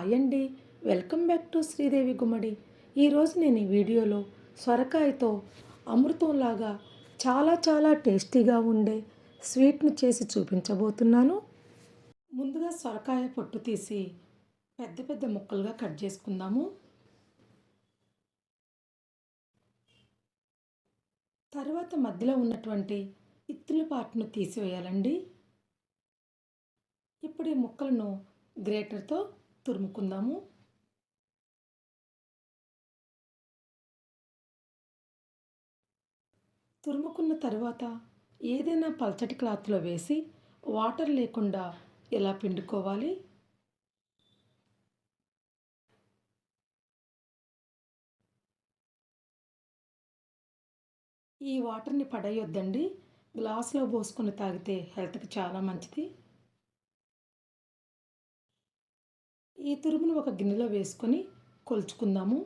Hi అండి, welcome back to Sridevi గుమ్మడి. ఈరోజు నేను ఈ వీడియోలో సొరకాయతో అమృతంలాగా చాలా చాలా టేస్టీగా ఉండే స్వీట్ను చేసి చూపించబోతున్నాను. ముందుగా సొరకాయ పొట్టు తీసి పెద్ద పెద్ద ముక్కలుగా కట్ చేసుకుందాము. తర్వాత మధ్యలో ఉన్నటువంటి ఇత్తుల పార్ట్ను తీసివేయాలండి. ఇప్పుడు ఈ ముక్కలను గ్రేటర్తో తురుముకుందాము. తురుముకున్న తర్వాత ఏదైనా పల్చటి క్లాత్లో వేసి వాటర్ లేకుండా ఇలా పిండుకోవాలి. ఈ వాటర్ని పడేయొద్దండి, గ్లాస్లో పోసుకొని తాగితే హెల్త్కి చాలా మంచిది. ఈ తురుమును ఒక గిన్నెలో వేసుకొని కొలుచుకుందాము.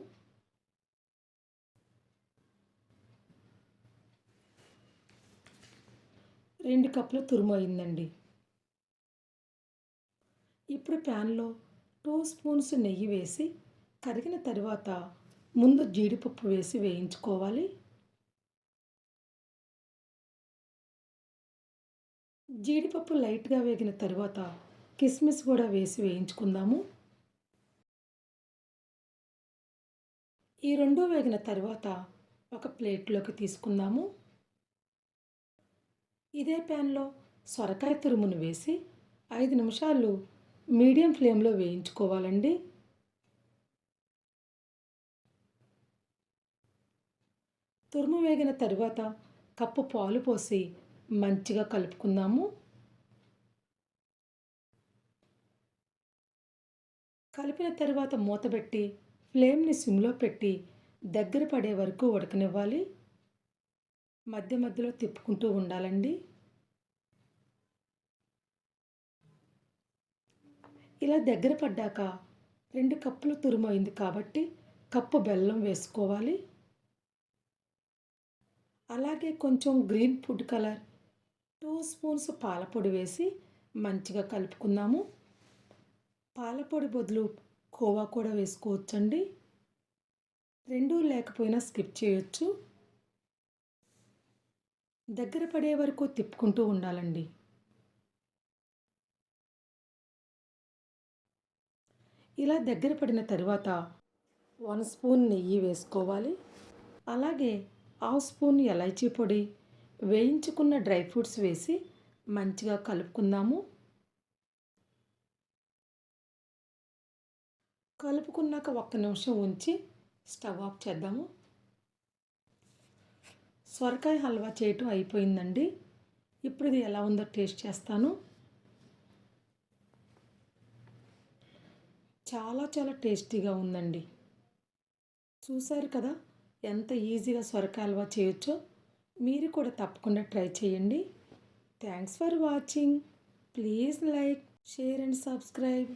రెండు కప్పుల తురుము అయిందండి. ఇప్పుడు ప్యాన్లో 2 స్పూన్స్ నెయ్యి వేసి కరిగిన తర్వాత ముందు జీడిపప్పు వేసి వేయించుకోవాలి. జీడిపప్పు లైట్గా వేగిన తర్వాత కిస్మిస్ కూడా వేసి వేయించుకుందాము. ఈ రెండు వేగిన తర్వాత ఒక ప్లేట్లోకి తీసుకుందాము. ఇదే ప్యాన్లో సొరకాయ తురుమును వేసి 5 నిమిషాలు మీడియం ఫ్లేమ్లో వేయించుకోవాలండి. తురుము వేగిన తర్వాత కప్పు పాలు పోసి మంచిగా కలుపుకుందాము. కలిపిన తర్వాత మూత పెట్టి ఫ్లేమ్ని సిమ్లో పెట్టి దగ్గర పడే వరకు ఉడకనివ్వాలి. మధ్య మధ్యలో తిప్పుకుంటూ ఉండాలండి. ఇలా దగ్గర పడ్డాక 2 కప్పులు తురుము అయింది కాబట్టి కప్పు బెల్లం వేసుకోవాలి. అలాగే కొంచెం గ్రీన్ ఫుడ్ కలర్ 2 స్పూన్స్ పాలపొడి వేసి మంచిగా కలుపుకుందాము. పాలపొడి బదులు కోవా కూడా వేసుకోవచ్చండి, రెండూ లేకపోయినా స్కిప్ చేయొచ్చు. దగ్గర పడే వరకు తిప్పుకుంటూ ఉండాలండి. ఇలా దగ్గర పడిన తర్వాత 1 స్పూన్ నెయ్యి వేసుకోవాలి. అలాగే 1/2 స్పూన్ ఎలైచీ పొడి, వేయించుకున్న డ్రై ఫ్రూట్స్ వేసి మంచిగా కలుపుకుందాము. కలుపుకున్నాక 1 నిమిషం ఉంచి స్టవ్ ఆఫ్ చేద్దాము. సొరకాయ హల్వా చేయటం అయిపోయిందండి. ఇప్పుడు ఇది ఎలా ఉందో టేస్ట్ చేస్తాను. చాలా చాలా టేస్టీగా ఉందండి. చూసారు కదా ఎంత ఈజీగా సొరకాయ హల్వా చేయొచ్చో. మీరు కూడా తప్పకుండా ట్రై చేయండి. Thanks for watching. Please like, share and subscribe.